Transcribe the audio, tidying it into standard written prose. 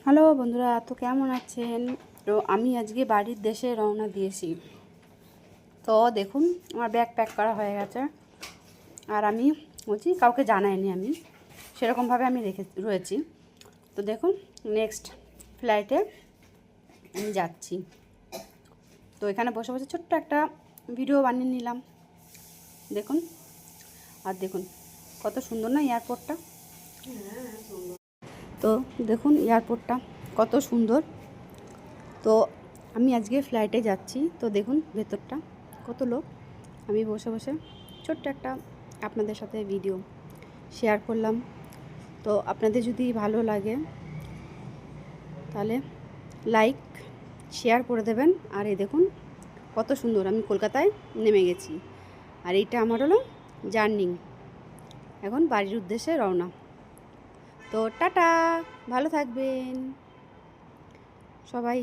Hello বন্ধুরা, তো কেমন আছেন? তো আমি আজকে বাড়ির দেশে রওনা দিয়েছি। তো দেখুন, আমার ব্যাগ প্যাক করা হয়ে গেছে। আর আমি বলছি, কাউকে জানাইনি, আমি সেরকমভাবে আমি রয়েছি। তো দেখুন, নেক্সট ফ্লাইটে আমি যাচ্ছি। তো এখানে বসে বসে ছোট্ট একটা ভিডিও বানিয়ে নিলাম। দেখুন, আর দেখুন কত সুন্দর না এয়ারপোর্টটা। তো দেখুন এয়ারপোর্টটা কত সুন্দর। তো আমি আজকে ফ্লাইটে যাচ্ছি। তো দেখুন ভেতরটা কত লোক। আমি বসে বসে ছোট্ট একটা আপনাদের সাথে ভিডিও শেয়ার করলাম। তো আপনাদের যদি ভালো লাগে তাহলে লাইক শেয়ার করে দেবেন। আর এই দেখুন কত সুন্দর, আমি কলকাতায় নেমে গেছি। আর এইটা আমার হলো জার্নি, এখন বাড়ির উদ্দেশ্যে রওনা। তো টাটা, ভালো থাকবেন সবাই।